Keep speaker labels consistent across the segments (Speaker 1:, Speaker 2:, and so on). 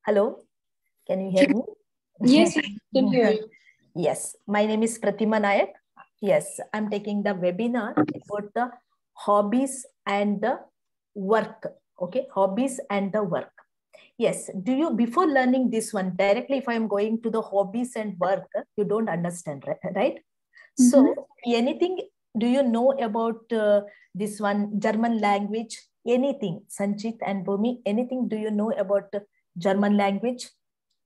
Speaker 1: Hello, can you hear me?
Speaker 2: Yes, I can hear you.
Speaker 1: Yes, my name is Pratima Nayak. Yes, I'm taking the webinar about the hobbies and the work. Okay, hobbies and the work. Yes, before learning this one, directly if I'm going to the hobbies and work, you don't understand, right? So anything, do you know about this one, German language? Anything, Sanchit and Bhumi, anything do you know about German language?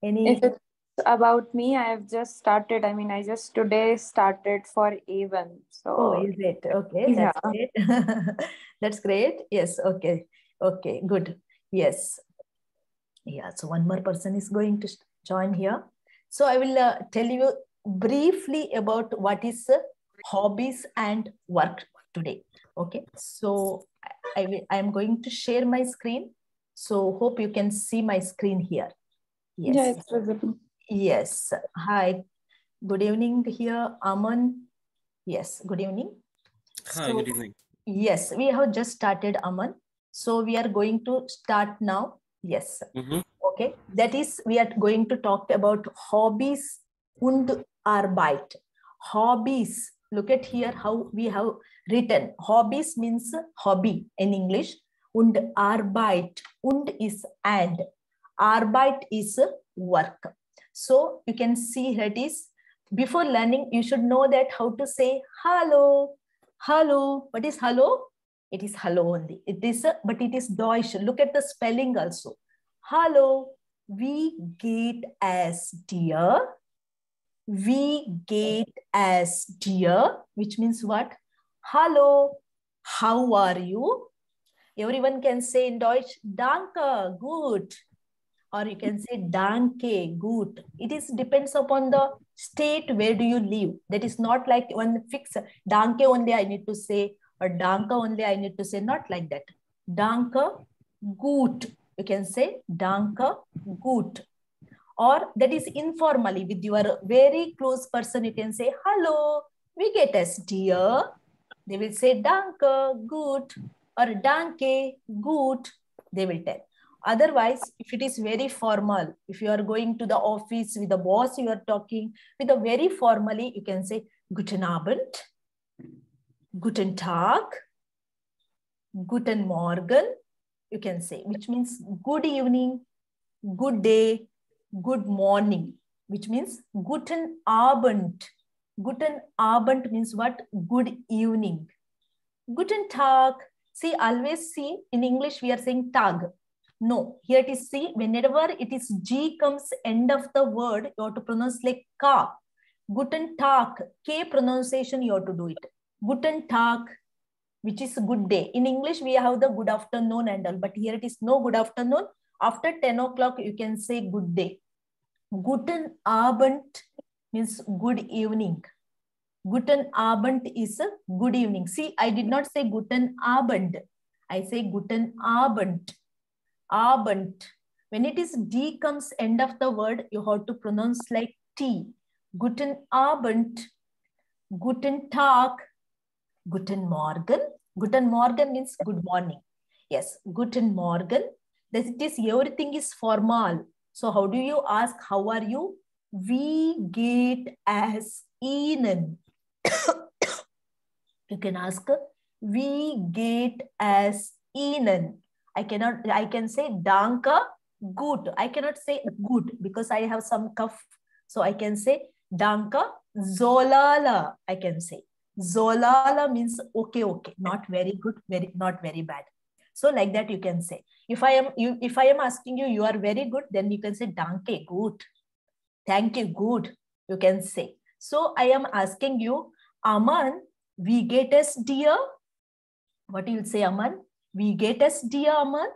Speaker 2: If it's about me, I have just started. I mean, I just today started for A1.
Speaker 1: Oh,
Speaker 2: So,
Speaker 1: is it? Okay,
Speaker 2: yeah.
Speaker 1: that's great. That's great. Yes, okay. Okay, good. Yes. Yeah, so one more person is going to join here. So I will tell you briefly about what is hobbies and work today. Okay, so I am going to share my screen. So hope you can see my screen here.
Speaker 2: Yeah,
Speaker 1: Yes.
Speaker 2: it's visible.
Speaker 1: Yes. Hi. Good evening here, Aman. Yes, good evening.
Speaker 3: Hi, good evening.
Speaker 1: Yes, we have just started, Aman. So we are going to start now. Yes. Okay. That is, we are going to talk about hobbies und Arbeit. Hobbies. Look at here how we have written. Hobbies means hobby in English. Und Arbeit. Und is and. Arbeit is work. So you can see here it is. Before learning, you should know that how to say hello. Hello. What is hello? It is hello only. It is, but it is Deutsch. Look at the spelling also. Hello. Wie geht es dir? Wie geht es dir? Which means what? Hello. How are you? Everyone can say in Deutsch, danke, good. Or you can say danke, good. It is depends upon the state where do you live. That is not like one fixed danke only I need to say or danke only I need to say, not like that. Danke, gut. You can say danke, gut. Or that is informally with your very close person, you can say, hello, wie geht es dir? They will say danke, gut, or danke, gut, they will tell. Otherwise, if it is very formal, if you are going to the office with the boss, you are talking with a very formally, you can say guten Abend, guten Tag, guten Morgen, you can say, which means good evening, good day, good morning, which means guten Abend. Guten Abend means what? Good evening. Guten Tag. See, always see in English we are saying tag. No, here it is see, whenever it is G comes end of the word, you have to pronounce like ka. Guten Tag, K pronunciation you have to do it. Guten Tag, which is good day. In English, we have the good afternoon and all, but here it is no good afternoon. After 10 o'clock, you can say good day. Guten Abend means good evening. Guten Abend is a good evening. See, I did not say Guten Abend. I say Guten Abend. Abend. When it is D comes end of the word, you have to pronounce like T. Guten Abend. Guten Tag. Guten Morgen. Guten Morgen means good morning. Yes, Guten Morgen. That it is everything is formal. So how do you ask how are you? Wie geht es Ihnen? You can ask wie geht es Ihnen? I can say danke, gut. I cannot say good because I have some cough. So I can say danke, zolala. I can say. Zolala means okay, okay, not very good, not very bad. So like that you can say. If I am asking you, you are very good, then you can say danke, good. Thank you, good. You can say. So I am asking you, Aman, wie geht es dir? What you will say, Aman? Wie geht es dir, Aman?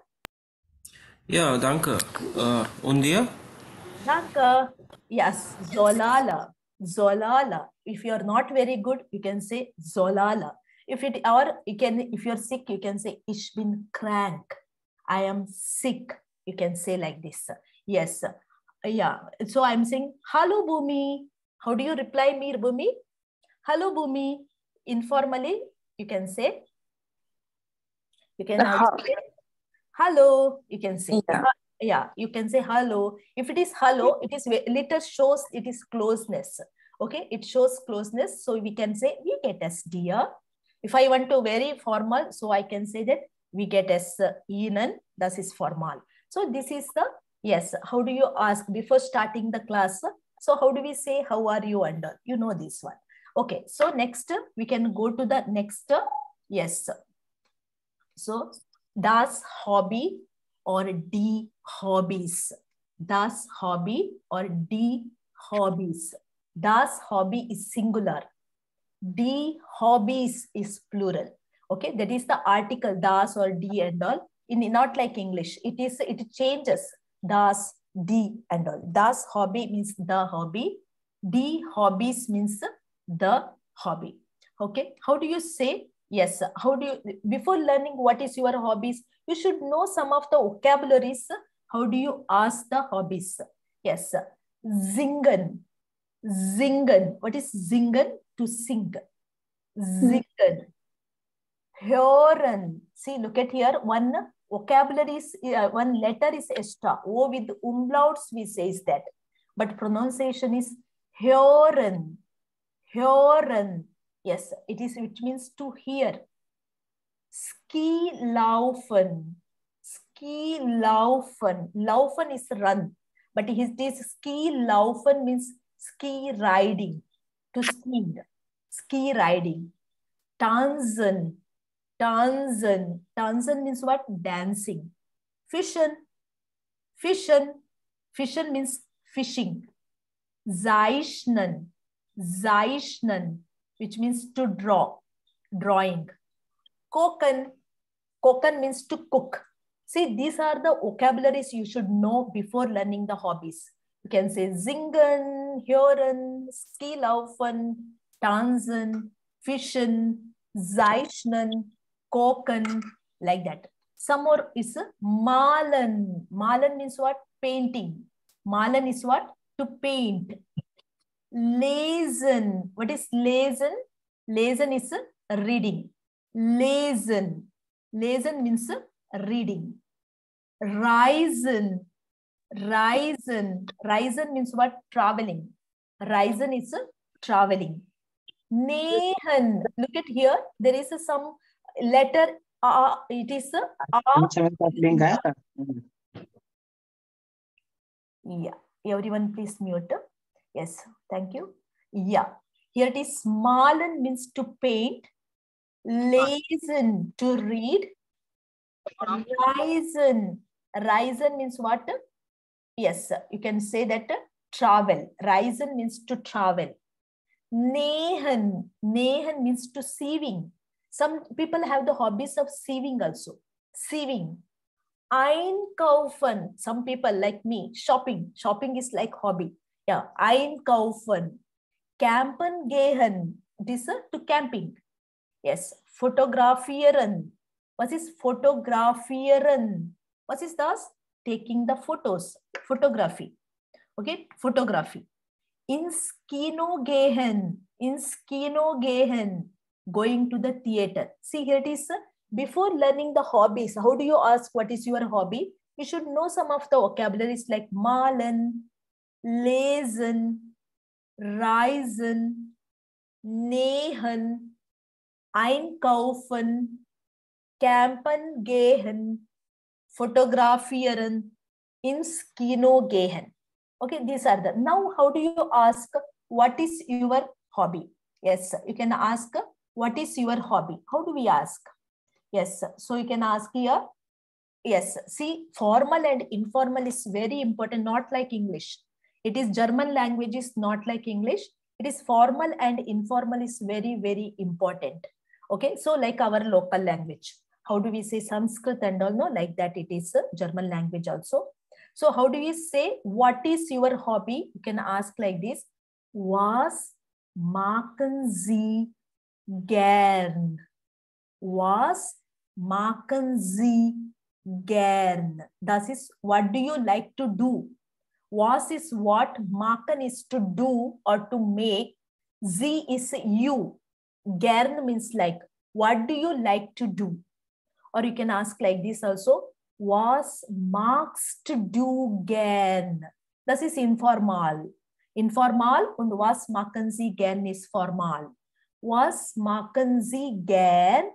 Speaker 3: Ja, danke. Und dir?
Speaker 1: Danke. Yes, Zolala. Zolala. If you are not very good, you can say Zolala. If you are sick, you can say Ich bin krank. I am sick. You can say like this. Yes. Yeah. So I'm saying, hello, Bhumi. How do you reply me, Bhumi? Hello, Bhumi. Informally, you can say. You can also say, hello. You can say.
Speaker 2: Yeah.
Speaker 1: Yeah, you can say hello. If it is hello, it is letter shows it is closeness. Okay, it shows closeness. So we can say we get as dear. If I want to very formal, so I can say that we get as Ihnen. That is formal. So this is the, yes. How do you ask before starting the class? So how do we say how are you under? You know this one. Okay. So next we can go to the next. Yes. So das Hobby or die Hobbies. Das Hobby or die Hobbies. Das Hobby is singular. Die Hobbies is plural. Okay, that is the article das or die and all. Not like English. It changes das, die and all. Das Hobby means the hobby. Die Hobbies means the hobby. Okay, how do you say? Yes, how do you, before learning what is your hobbies, you should know some of the vocabularies. How do you ask the hobbies? Yes, singen. Singen. What is singen? To sing. Singen. Hören. See, look at here. One vocabulary is, one letter is extra. O with umlauts, we says that. But pronunciation is hören. Hören. Yes, it is, which means to hear. Ski laufen. Ski laufen. Laufen is run. But it is ski laufen means ski riding. To ski. Ski riding. Tanzen. Tanzen. Tanzen means what? Dancing. Fischen. Fischen. Fischen means fishing. Zeichnen. Zeichnen, which means to draw, drawing. Kochen. Kochen means to cook. See, these are the vocabularies you should know before learning the hobbies. You can say singen, hören, ski laufen, tanzen, fischen, zeichnen, kochen, like that. Some more is malen. Malen means what? Painting. Malen is what? To paint. Lesen. What is lesen? Lesen is reading. Lesen. Lesen means reading. Reisen. Reisen. Reisen means what? Traveling. Reisen is traveling. Nähen. Look at here. There is some letter. It is yeah. Everyone please mute. Yes. Thank you. Yeah. Here it is. Malen means to paint. Lesen to read. Reisen. Reisen means what? Yes. You can say that travel. Reisen means to travel. Nähen. Nähen means to sieving. Some people have the hobbies of sieving also. Sieving. Einkaufen. Some people like me, shopping. Shopping is like hobby. Yeah. Einkaufen. Campen gehen. This is to camping. Yes. Fotografieren. What is fotografieren? What is das? Taking the photos. Photography. Okay. Photography. Ins Kino gehen. Ins Kino gehen. Going to the theater. See, here it is. Before learning the hobbies, how do you ask what is your hobby? You should know some of the vocabularies like malen, lesen, reisen, nähen, einkaufen, campen gehen, fotografieren, ins Kino gehen. Okay, these are the. Now, how do you ask what is your hobby? Yes, you can ask what is your hobby. How do we ask? Yes, so you can ask here. Yes, see, formal and informal is very important, not like English. It is German language is not like English. It is formal and informal is very, very important. Okay, so like our local language. How do we say Sanskrit and all? No, like that it is German language also. So how do we say, what is your hobby? You can ask like this. Was machen Sie gern? Was machen Sie gern? Das is what do you like to do? Was is what, machen is to do or to make, Sie is you, gern means like what do you like to do? Or you can ask like this also, Was magst du gern? Das ist informal. Informal und was machen Sie gern ist formal. Was machen Sie gern?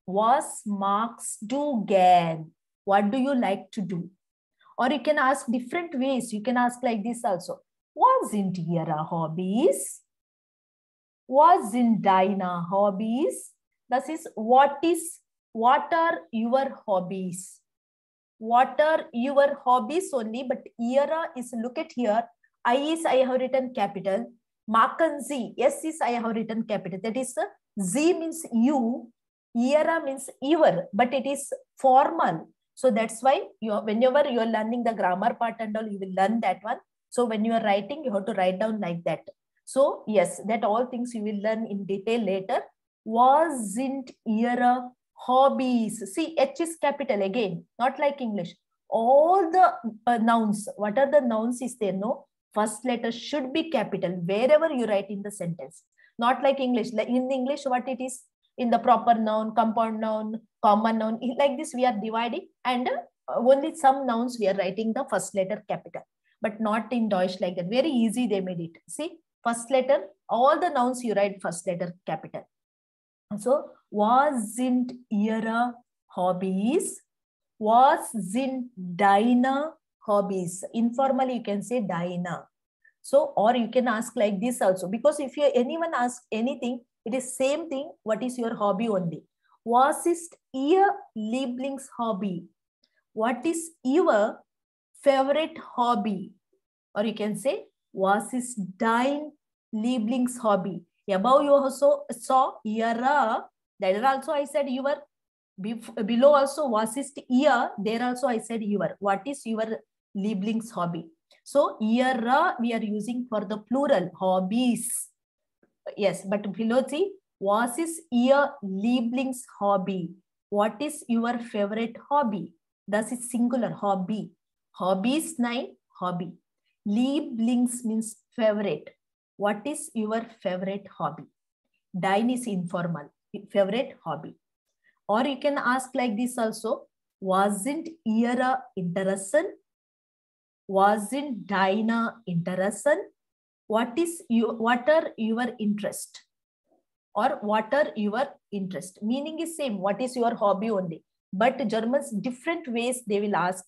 Speaker 1: Was magst du gern? What do you like to do? Or you can ask different ways. You can ask like this also. Was sind Ihre Hobbys? Was sind deine Hobbys? Das ist what are your hobbies? What are your hobbies only? But Ihre is, look at here. I have written capital. Machen Sie, S is I have written capital. That is Z means you. Ihre means your, but it is formal. So that's why whenever you are learning the grammar part and all, you will learn that one. So when you are writing, you have to write down like that. So yes, that all things you will learn in detail later. Was sind Ihre hobbies? See, H is capital again, not like English. All the nouns, what are the nouns is there? No, first letter should be capital wherever you write in the sentence. Not like English. In English, what it is? In the proper noun, compound noun, common noun, like this we are dividing, and only some nouns we are writing the first letter capital, but not in Deutsch like that. Very easy they made it. See, first letter, all the nouns you write first letter capital. So, was sind Ihre Hobbys? Was sind deine Hobbies? Informally, you can say deine. So, or you can ask like this also, because if anyone asks anything, it is same thing. What is your hobby only? Was ist Ihr Lieblingshobby? What is your favorite hobby? Or you can say, was ist dein Lieblingshobby? Above you also saw Ihre. There also I said your. Below also was ist Ihr. There also I said your. What is your Lieblingshobby? So Ihre we are using for the plural, hobbies. Yes, but below see, was ist Ihr Lieblingshobby? What is your favorite hobby? Das ist singular, hobby. Hobbies 9, hobby. Lieblings means favorite. What is your favorite hobby? Dein is informal, favorite hobby. Or you can ask like this also, wasn't Ihre Interessen? Wasn't deine Interessen? What are your interest? Or what are your interest? Meaning is same. What is your hobby only? But Germans, different ways they will ask.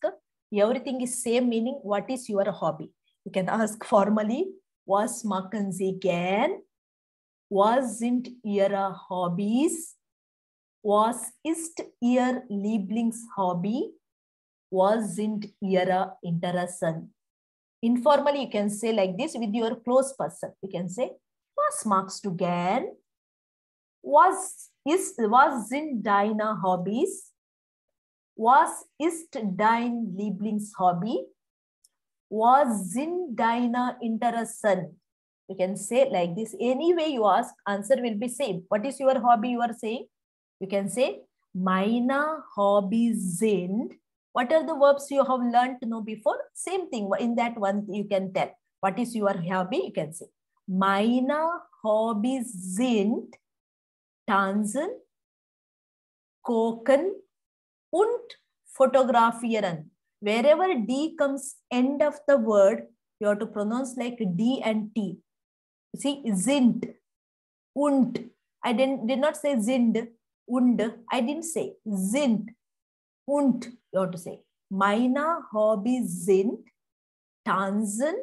Speaker 1: Everything is same meaning. What is your hobby? You can ask formally. Was machen Sie gern? Was sind Ihre Hobbys? Was ist Ihr Lieblingshobby? Was sind Ihre Interessen? Informally, you can say like this with your close person. You can say, was magst du gern? Was sind deine Hobbys? Was ist dein Lieblingshobby? Was sind deine Interessen? You can say like this. Any way you ask, answer will be same. What is your hobby you are saying? You can say, meine Hobbys sind. What are the verbs you have learned to know before? Same thing. In that one, you can tell. What is your hobby? You can say, meine Hobbys sind tanzen, kochen und fotografieren. Wherever D comes end of the word, you have to pronounce like D and T. See, sind, und. I did not say sind, und. I didn't say sind, und. You have to say, meine Hobbys sind tanzen,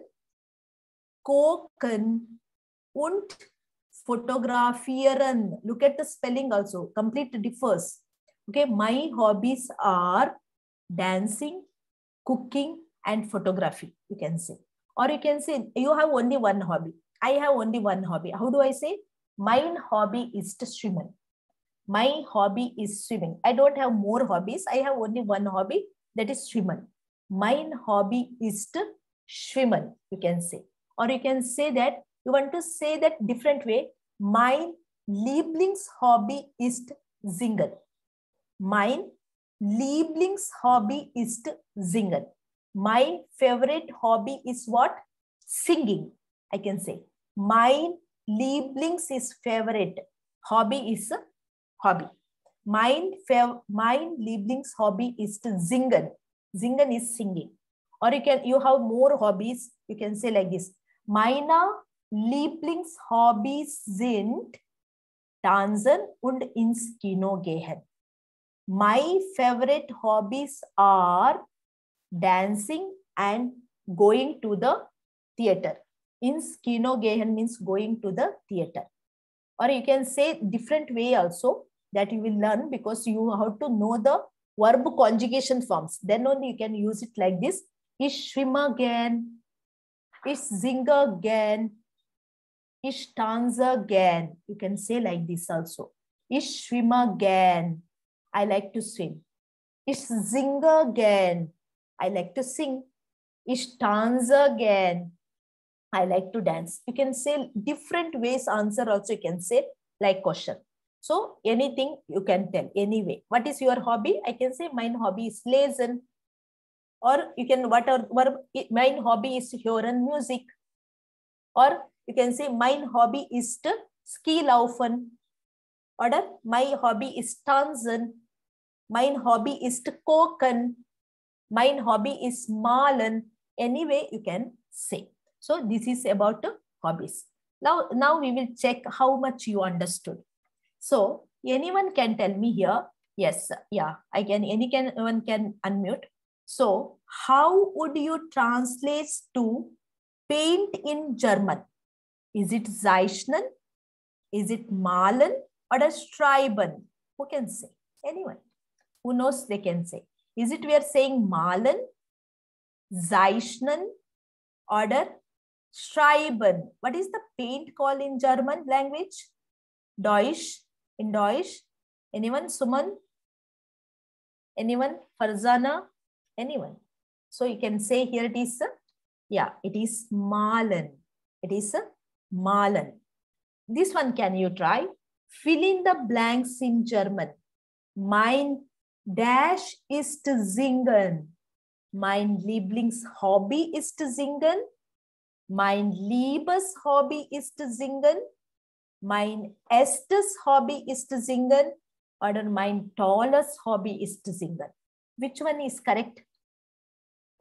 Speaker 1: kochen und fotografieren. Look at the spelling also. Complete differs. Okay, my hobbies are dancing, cooking, and photography. You can say. Or you can say, you have only one hobby. I have only one hobby. How do I say? My hobby is to swim. My hobby is swimming. I don't have more hobbies. I have only one hobby, that is swimming. My hobby is to swimmen, you can say. Or you can say that, you want to say that different way. Mein Lieblingshobby ist singen. Mein Lieblingshobby ist singen. My favorite hobby is what? Singing. I can say. Mein Lieblings is favorite. Hobby is a hobby. Mein Lieblingshobby ist singen. Singen is singing. Or you have more hobbies. You can say like this. Meine Lieblingshobbys sind tanzen und ins Kino gehen. My favorite hobbies are dancing and going to the theater. Ins Kino gehen means going to the theater. Or you can say different way also that you will learn, because you have to know the verb conjugation forms. Then only you can use it like this. Ich schwimme gern. Ich singe gern. Ich tanze gern. You can say like this also. Ich schwimme gern. I like to swim. Ich singe gern. I like to sing. Ich tanze gern. I like to dance. You can say different ways answer also. You can say like question. So anything you can tell anyway. What is your hobby? I can say my hobby is lesen. Or you can my hobby is hören music. Or you can say my hobby is to ski laufen. Or my hobby is tanzen. My hobby is to kochen. My hobby is malen. Anyway you can say. So this is about hobbies. Now we will check how much you understood. So anyone can tell me here. Yes, yeah, I can. Anyone can unmute. So how would you translate to paint in German? Is it zeichnen? Is it malen or schreiben? Who can say? Anyone who knows, they can say. Is it we are saying malen, zeichnen or schreiben? What is the paint called in German language? Deutsch. In Deutsch. Anyone? Suman? Anyone? Farzana? Anyone? So you can say here it is, it is malen. It is malen. This one can you try? Fill in the blanks in German. Mein dash ist singen. Mein Lieblingshobby ist singen. Mein liebes Hobby ist singen. Mein erstes Hobby ist singen. Or mein tolles Hobby ist singen. Which one is correct?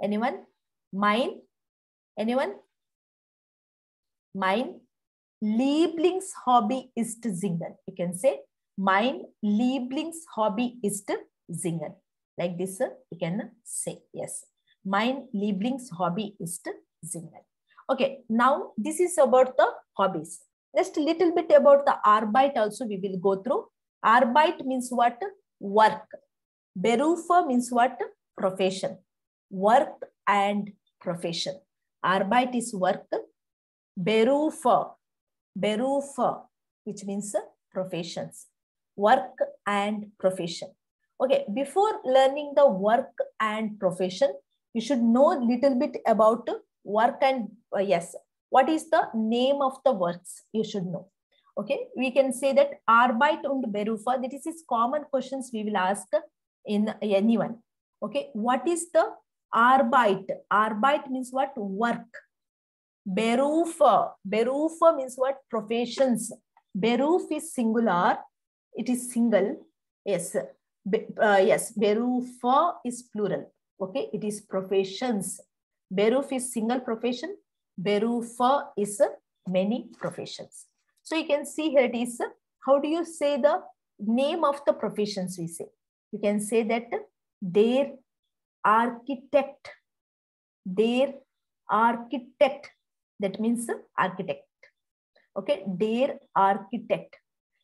Speaker 1: Anyone? Mein? Anyone? Mein Lieblingshobby ist singen. You can say mein Lieblingshobby ist singen. Like this you can say. Yes. Mein Lieblingshobby ist singen. Okay. Now this is about the hobbies. Just a little bit about the Arbeit also we will go through. Arbeit means what? Work. Berufe means what? Profession. Work and profession. Arbeit is work. Berufe, which means professions. Work and profession. Okay, before learning the work and profession, you should know a little bit about work and yes. What is the name of the works? You should know. Okay, we can say that Arbeit und Berufe. That is common questions we will ask in anyone. Okay, what is the Arbeit? Arbeit means what? Work. Berufe. Berufe means what? Professions. Beruf is singular. It is single. Yes. Yes. Berufe is plural. Okay. It is professions. Beruf is single profession. Berufe is many professions. So you can see here it is. How do you say the name of the professions we say? You can say that der architect. Der architect. That means architect. Okay, der architect.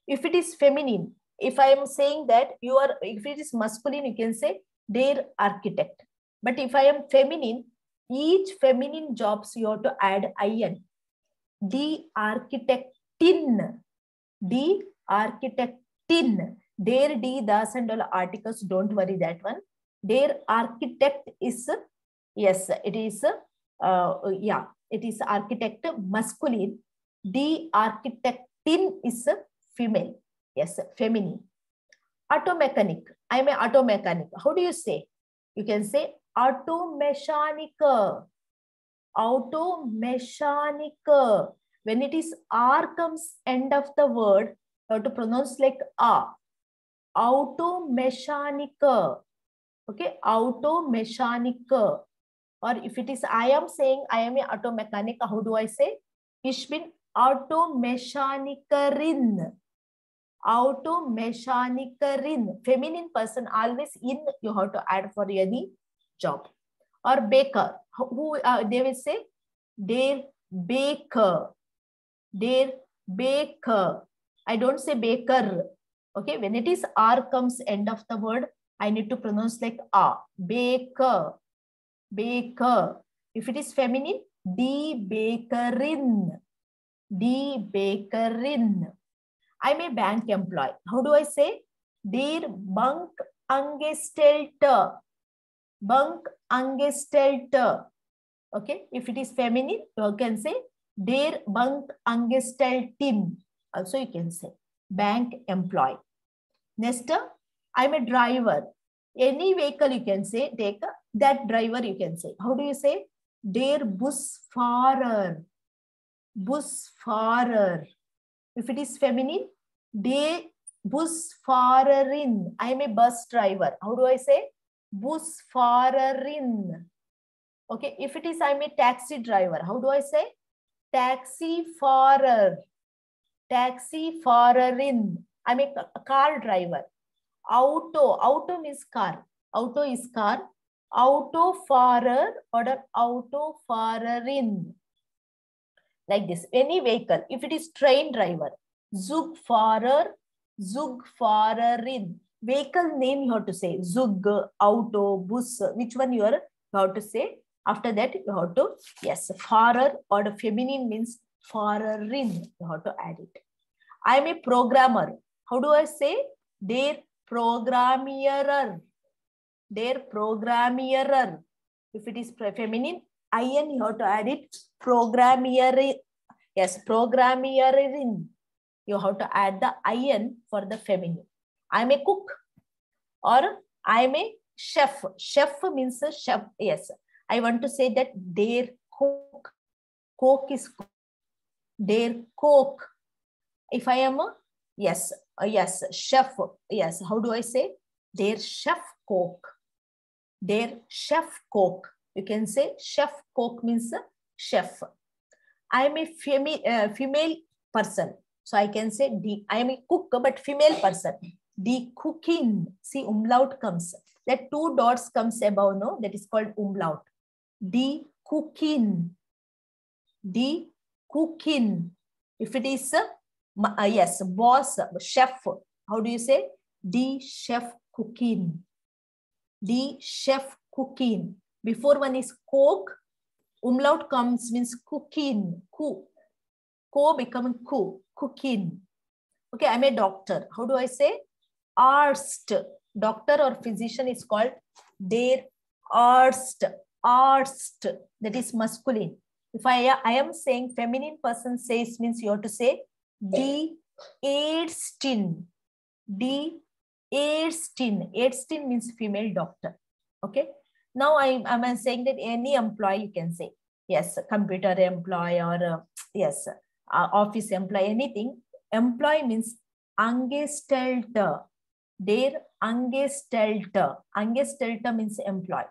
Speaker 1: If it is feminine, if I am saying that if it is masculine, you can say der architect. But if I am feminine, each feminine jobs you have to add in. Die Architektin. Die Architektin. Der, die, das and all articles, don't worry that one. Der architect is, yes, it is, it is architect masculine. Die Architektin is female. Yes, feminine. Auto mechanic. I am an auto mechanic. How do you say? You can say auto mechanic. Auto mechanic. When it is R comes end of the word, you have to pronounce like A. Automechaniker. Okay, Automechaniker. Or if it is, I am saying I am a auto mechanic, how do I say? Ich bin Automechanikerin. Automechanikerin. Feminine person, always in you have to add for any job. Or baker. Who they will say? Der Baker. Der Baker. I don't say baker. Okay, when it is R comes end of the word, I need to pronounce like A. Baker. Baker. If it is feminine, die Bakerin. Die Bakerin. I'm a bank employee. How do I say? Der Bankangestellte. Bankangestellte. Okay. If it is feminine, you can say der Bankangestellten. Also, you can say bank employee. Next, I'm a driver. Any vehicle you can say, take that driver you can say. How do you say? Der Busfahrer. Busfahrer. If it is feminine, der Busfahrerin. I am a bus driver. How do I say? Busfahrerin. Okay. If it is, I am a taxi driver. How do I say? Taxifahrer. Taxifahrerin. I am a car driver. Auto means car. Auto is car. Autofahrer or Autofahrerin. Like this. Any vehicle. If it is train driver, Zugfahrer, Zugfahrerin. Vehicle name you have to say. Zug, auto, bus. Which one you have to say? After that, you have to, yes, Fahrer or the feminine means Fahrerin. You have to add it. I am a programmer. How do I say? Der Programmierer. Der Programmierer. If it is feminine, IN, you have to add it. Programmierer. Yes, Programmiererin. You have to add the IN for the feminine. I am a cook or I am a chef. Chef means a chef. Yes. I want to say that der cook. Cook is cook. Der cook. If I am a, yes, chef. Yes. How do I say? Der chef cook. Der chef cook. You can say chef cook means a chef. I am a female person. So I can say I am a cook, but female person. Die Cookin. See, umlaut comes. That two dots comes above, no? That is called umlaut. Die Cookin. Die Cookin. If it is, yes, boss, chef. How do you say? Die Chef Cookin. Die Chef Cookin. Before one is cook, umlaut comes means cooking. Ko become ku. Cooking. Okay, I'm a doctor. How do I say? Arzt. Doctor or physician is called der Arzt. Arzt. That is masculine. If I am saying feminine person says means you have to say die Ärztin. Die Ärztin. Ärztin means female doctor. Okay. Now I'm saying that any employee you can say. Yes, computer employee or yes, office employee, anything. Employee means Angestellte. Der Angestellte. Angestellte means employee.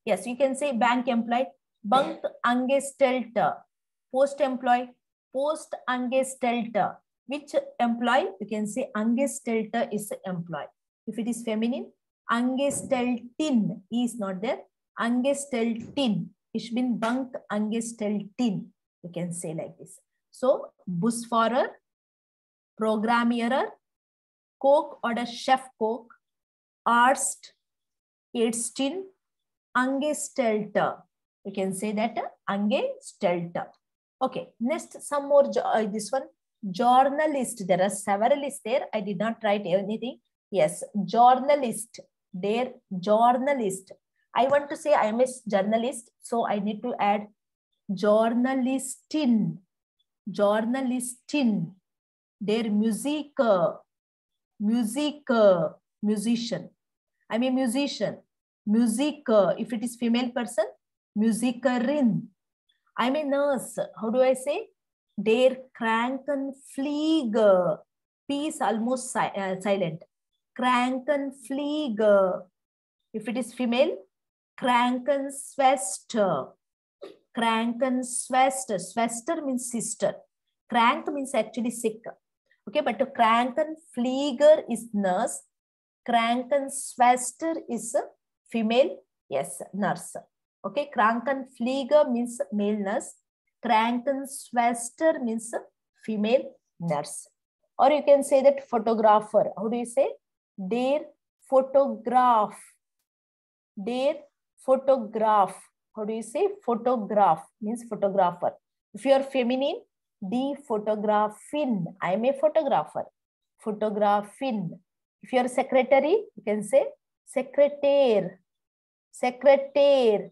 Speaker 1: Yes, you can say bank employee. Bank Angestellte. Post employee. Post Angestellte. Which employee? You can say Angestellte is employee. If it is feminine, Angestellten is not there. Angestellten. Ich bin Bank Angestellten. You can say like this. So, Busfahrer, Programmierer, Cook or the Chef Cook, Arzt, Ärztin, Angestellte. You can say that Angestellte. Okay, next some more, this one, journalist. There are several lists there. I did not write anything. Yes, journalist. There, journalist. I want to say I am a journalist, so I need to add journalistin. Journalistin. Der Musiker. Musiker. Musician. I'm a musician. Musiker. If it is female person, Musikerin. I'm a nurse. How do I say? Der Krankenpfleger. P is almost silent. Krankenpfleger. If it is female, Krankenschwester. Krankenschwester. Schwester means sister. Krank means actually sick. Okay, but Krankenpfleger is nurse. Krankenschwester is a female, yes, nurse. Okay, Krankenpfleger means male nurse. Krankenschwester means female nurse. Or you can say that photographer. How do you say? Der Fotograf. Der Fotograf. How do you say? Photograph means photographer. If you are feminine, die Fotografin. I am a photographer. Fotografin. If you are secretary, you can say secretaire. Secretaire.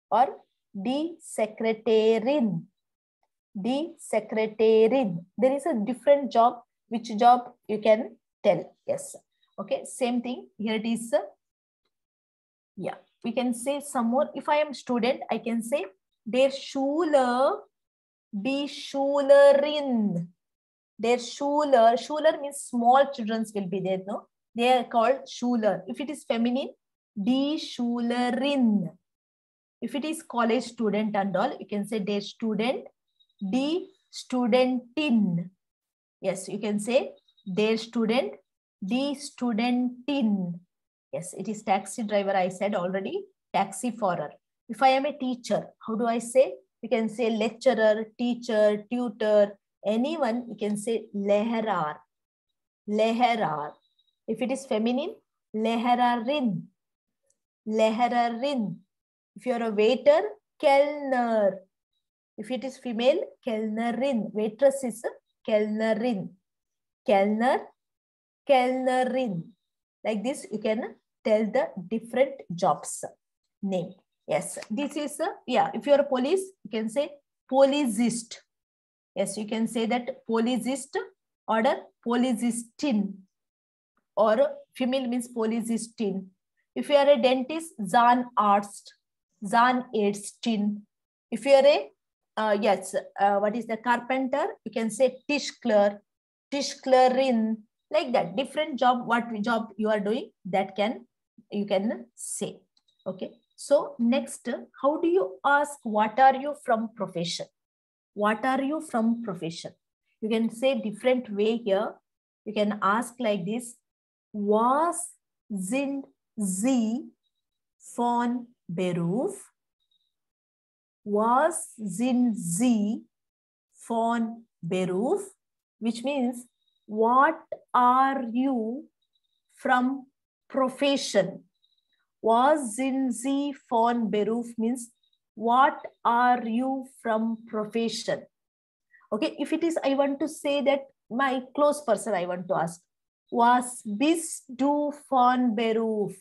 Speaker 1: Or die Sekretärin. Die Sekretärin. There is a different job. Which job you can tell? Yes. Okay. Same thing. Here it is. Yeah. We can say some more. If I am student, I can say der Schüler, die Schülerin. Der Schüler. Schüler means small children will be there. No, they are called Schüler. If it is feminine, die Schülerin. If it is college student and all, you can say der Student, die Studentin. Yes, you can say der Student, die Studentin. Yes, it is taxi driver. I said already, taxi fahrer. If I am a teacher, how do I say? You can say lecturer, teacher, tutor, anyone. You can say lehrar. Lehrar. If it is feminine, lehrarin. Lehrarin. If you are a waiter, Kellner. If it is female, Kellnerin. Waitress is Kellnerin. Kellner, Kellnerin. Like this, you can tell the different jobs name. Yes, this is if you are a police, you can say policist. Yes, you can say that policist or policistin, or female means policistin. If you are a dentist, Zahnarzt, Zahnarztin. If you are a what is the carpenter? You can say Tischler, Tischlerin. Like that, different job, what job you are doing, that you can say. Okay. So next, how do you ask what are you from profession? What are you from profession? You can say different way here. You can ask like this. Was sind Sie von Beruf? Was sind Sie von Beruf? Which means, what are you from profession? Was sind Sie von Beruf means, what are you from profession? Okay, if it is, I want to say that my close person, I want to ask, was bist du von Beruf?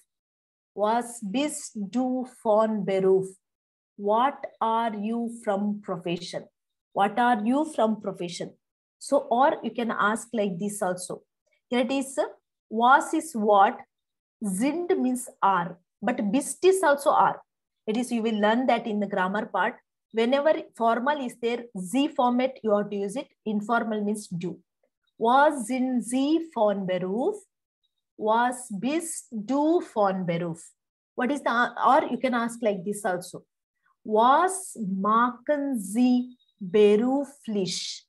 Speaker 1: Was bist du von Beruf? What are you from profession? What are you from profession? So, or you can ask like this also. Here it is, was is what, sind means are, but bist is also are. It is, you will learn that in the grammar part. Whenever formal is there, Z format, you have to use it. Informal means do. Was sind Sie von Beruf? Was bist du von Beruf? What is the, or you can ask like this also. Was machen Sie beruflich?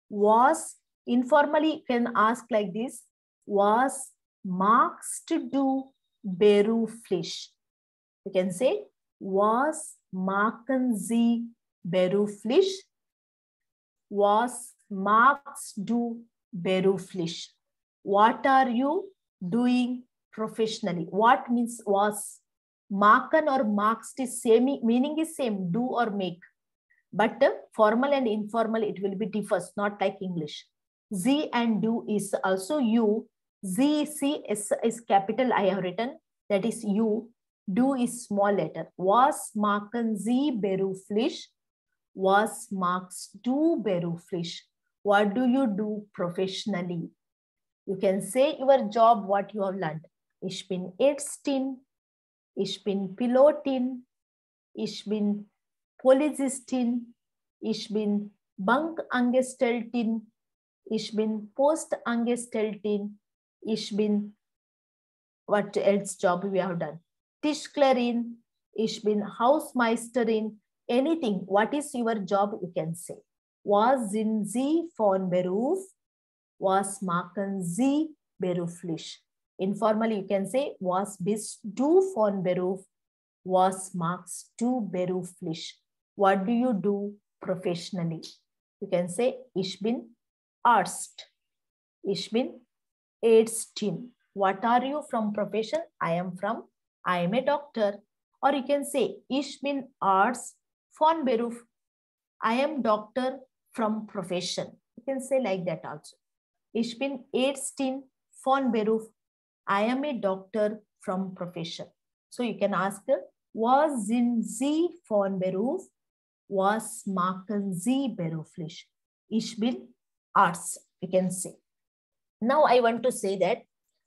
Speaker 1: Was, informally you can ask like this. Was magst du beruflich? You can say, was machen Sie beruflich? Was magst du beruflich? What are you doing professionally? What means was? Machen or magst is same, meaning is same, do or make. But formal and informal, it will be differs, not like English. Z and do is also you. Z, C is capital I have written, that is you. Do is small letter. Was machen Sie beruflich? Was magst du beruflich? What do you do professionally? You can say your job, what you have learned. Ich bin Ärztin. Ich bin Pilotin. Ich bin Polizistin. Ich bin Bankangestelltin. Ich bin Postangestelltin. Ich bin, what else job we have done? Tischlerin, ich bin Hausmeisterin, anything. What is your job? You can say. Was sind Sie von Beruf? Was machen Sie beruflich? Informally, you can say, was bist du von Beruf? Was machst du beruflich? What do you do professionally? You can say, ich bin Arzt. Ich bin Ärztin. What are you from profession? I am a doctor. Or you can say, ich bin Arzt von Beruf. I am doctor from profession. You can say like that also. Ich bin Ärztin von Beruf. I am a doctor from profession. So you can ask, was sind Sie von Beruf? Was machen Sie beruflich? Ich bin Arzt. You can say. Now I want to say that,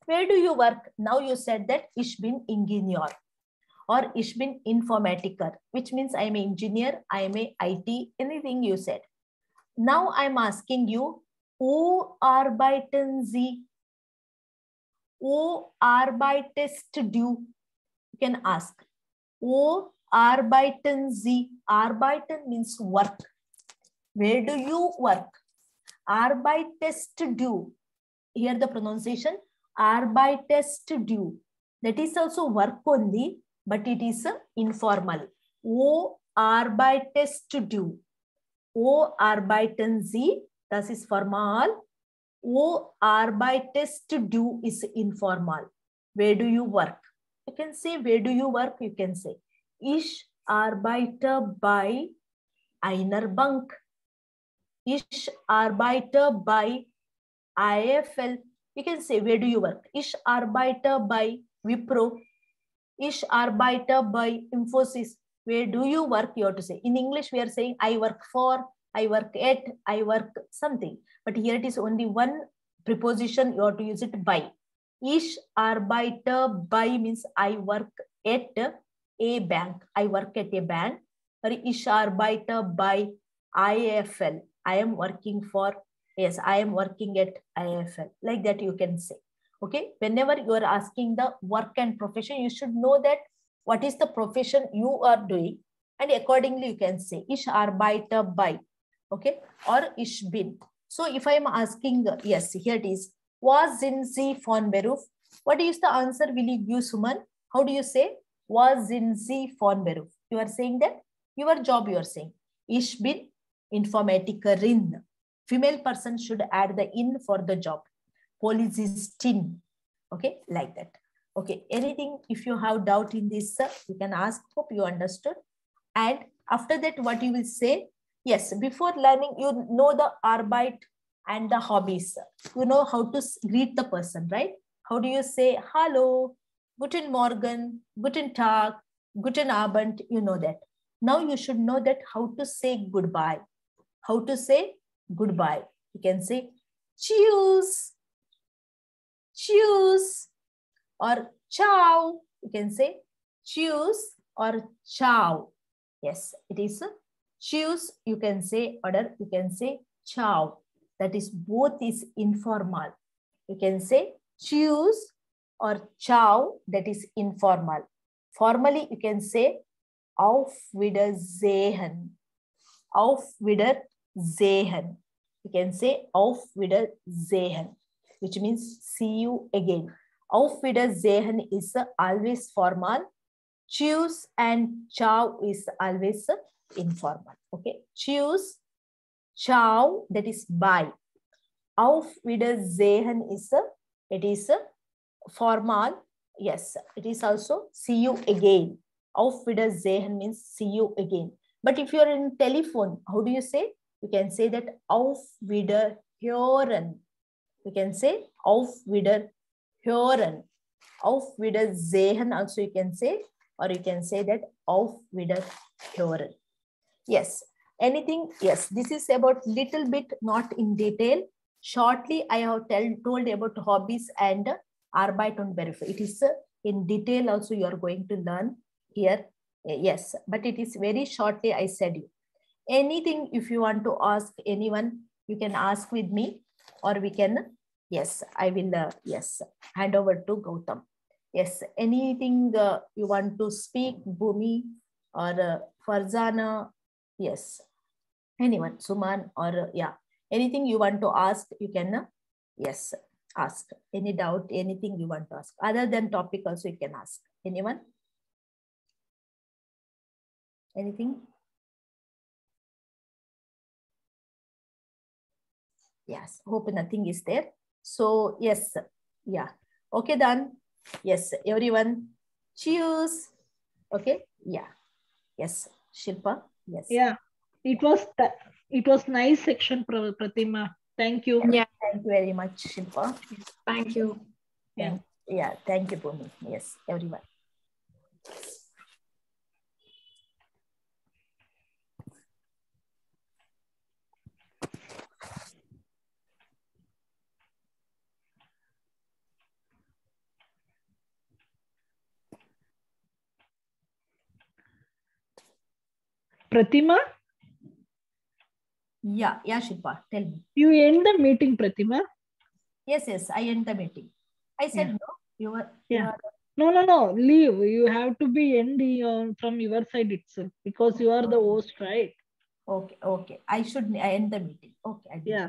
Speaker 1: where do you work? Now you said that ich bin Ingenieur or ich bin Informatiker, which means I am an engineer, I am a IT, anything you said. Now I'm asking you, wo arbeiten Sie? Wo arbeitest du? You can ask. Wo arbeiten Sie? Arbeiten means work. Where do you work? Arbeitest du. Here the pronunciation, arbeitest du. That is also work only, but it is informal. Wo arbeitest du? Wo arbeiten Sie? Das ist formal. Wo arbeitest du is informal. Where do you work? You can say, where do you work? You can say, ich arbeite bei einer Bank. Ich arbeite bei IFL. You can say, where do you work? Ich arbeite bei Wipro. Ich arbeite bei Infosys. Where do you work? You have to say. In English, we are saying, I work for, I work at, I work something. But here it is only one preposition. You have to use it by. Ich arbeite bei means I work at a bank. I work at a bank. Or ich arbeite bei IFL. I am working for, yes, I am working at IFL. Like that you can say. Okay. Whenever you are asking the work and profession, you should know that what is the profession you are doing. And accordingly you can say, ich arbeite bei. Okay. Or ich bin. So if I am asking, yes, here it is. Was sind Sie von Beruf? What is the answer? Will you give, Suman? How do you say? Was sind Sie von Beruf? You are saying that your job you are saying. Ich bin Informatikerin. Female person should add the in for the job. Polizistin. Okay, like that. Okay, anything, if you have doubt in this, you can ask. Hope you understood. And after that, what you will say? Yes, before learning, you know the Arbeit and the hobbies. You know how to greet the person, right? How do you say hello, guten Morgen, guten Tag, guten Abend? You know that. Now you should know that how to say goodbye. How to say goodbye. You can say cheers, cheers, or ciao. You can say cheers or ciao. Yes, it is cheers. You can say, or you can say ciao. That is both is informal. You can say cheers or ciao. That is informal. Formally, you can say auf Wiedersehen. Auf Wiedersehen. You can say auf Wiedersehen, which means see you again. Auf Wiedersehen is always formal. Cheers and ciao is always informal. Okay. Cheers, ciao, that is bye. Auf Wiedersehen is it is formal. Yes, it is also see you again. Auf Wiedersehen means see you again. But if you are in telephone, how do you say? You can say that auf Wiederhören. You can say auf Wiederhören. Auf Wiedersehen also you can say, or you can say that auf Wiederhören. Yes. Anything? Yes. This is about little bit, not in detail. Shortly, I have told about hobbies and Arbeit und Berufe. It is in detail also you are going to learn here. Yes, but it is very shortly I said you. Anything if you want to ask anyone, you can ask with me or we can Yes, I will, yes, hand over to Gautam. Yes, anything you want to speak, Bhumi or Farzana? Yes, anyone, Suman or yeah, anything you want to ask, you can, yes, ask. Any doubt, anything you want to ask. Other than topic also you can ask. Anyone? Anything? Yes, hope nothing is there. So yes, yeah. Okay, done. Yes, everyone. Cheers. Okay, yeah. Yes, Shilpa. Yes.
Speaker 4: Yeah, it was nice section, Pratima. Thank you.
Speaker 2: Yeah.
Speaker 1: Thank you very much, Shilpa.
Speaker 2: Thank you.
Speaker 4: Yeah.
Speaker 1: Yeah, thank you, Bhumi. Yes, everyone.
Speaker 4: Pratima,
Speaker 1: Yeah, Shilpa, tell me.
Speaker 4: you end the meeting, Pratima.
Speaker 1: Yes, I end the meeting. I said
Speaker 4: Yeah.
Speaker 1: no. You are.
Speaker 4: No. Leave. You have to be ending from your side itself because you are the host, right?
Speaker 1: Okay. I end the meeting. Okay, I do.
Speaker 4: Yeah.